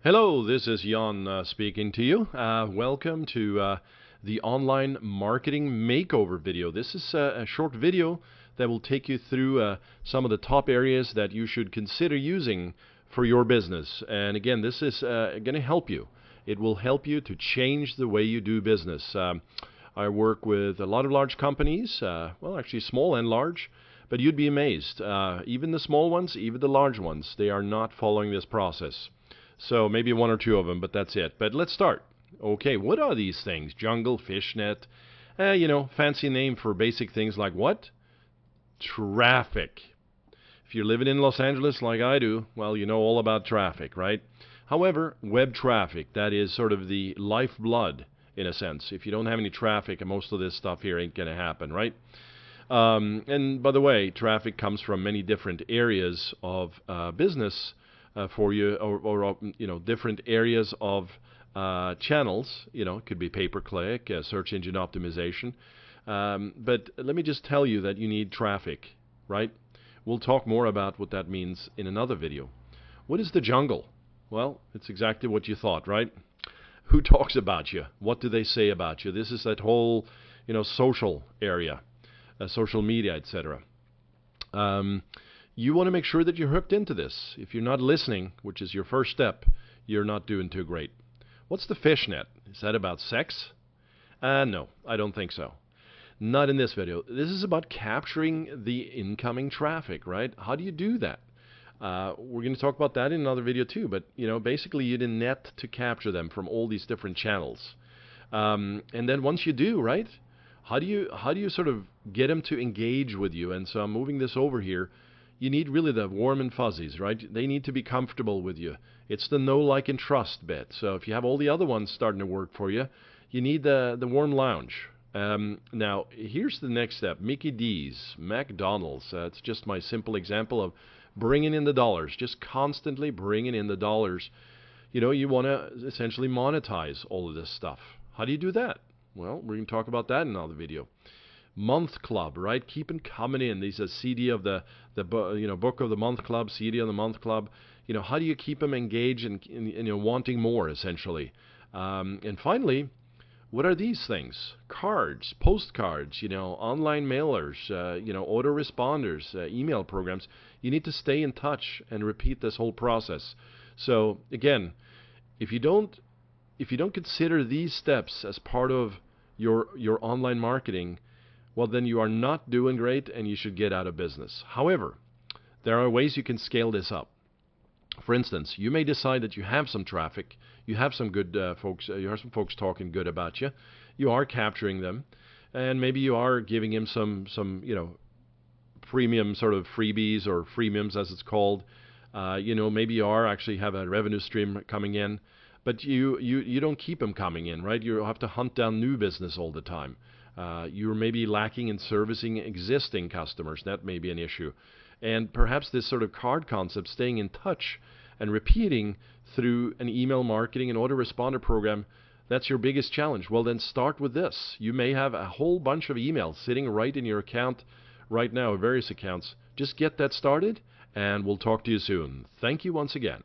Hello, this is Jan speaking to you. Welcome to the online marketing makeover video. This is a short video that will take you through some of the top areas that you should consider using for your business. And again, this is going to help you. It will help you to change the way you do business. I work with a lot of large companies, well, actually small and large, but you'd be amazed. Even the small ones, even the large ones, they are not following this process. So maybe one or two of them, but that's it. But let's start. Okay, what are these things? Jungle, fishnet, fancy name for basic things like what? Traffic. If you're living in Los Angeles like I do, well, you know all about traffic, right? However, web traffic, that is sort of the lifeblood, in a sense. If you don't have any traffic, most of this stuff here ain't going to happen, right? And by the way, traffic comes from many different areas of business for you, or different areas of channels. It could be pay-per-click, search engine optimization. But let me just tell you that you need traffic, right? We'll talk more about what that means in another video. What is the jungle? Well, it's exactly what you thought, right? Who talks about you? What do they say about you? This is that whole, social area. Social media, etc. You want to make sure that you're hooked into this. If you're not listening, which is your first step, you're not doing too great. What's the fishnet? Is that about sex? No, I don't think so. Not in this video. This is about capturing the incoming traffic, right? How do you do that? We're going to talk about that in another video too, but basically you need a net to capture them from all these different channels. And then once you do, right? How do you sort of get them to engage with you? And so I'm moving this over here. You need really the warm and fuzzies, right? They need to be comfortable with you. It's the know, like, and trust bit. So if you have all the other ones starting to work for you, you need the warm lounge. Now, here's the next step. Mickey D's, McDonald's. It's just my simple example of bringing in the dollars, just constantly bringing in the dollars. You want to essentially monetize all of this stuff. How do you do that? Well, we're going to talk about that in another video. Month Club, right? Keep them coming in. These are CD of the book of the month club, CD of the month club. How do you keep them engaged and wanting more, essentially? And finally, what are these things? Cards, postcards, online mailers, autoresponders, email programs. You need to stay in touch and repeat this whole process. So again, if you don't consider these steps as part of your online marketing, well, then you are not doing great and you should get out of business. However, there are ways you can scale this up. For instance, you may decide that you have some traffic, you have some good folks, you have some folks talking good about you, you are capturing them, and maybe you are giving them some premium sort of freebies or freemiums as it's called. Maybe you are actually have a revenue stream coming in, but you don't keep them coming in, right? You have to hunt down new business all the time. You're maybe lacking in servicing existing customers. That may be an issue. And perhaps this sort of card concept, staying in touch and repeating through an email marketing and autoresponder program, that's your biggest challenge. Well, then start with this. You may have a whole bunch of emails sitting right in your account right now, various accounts. Just get that started, and we'll talk to you soon. Thank you once again.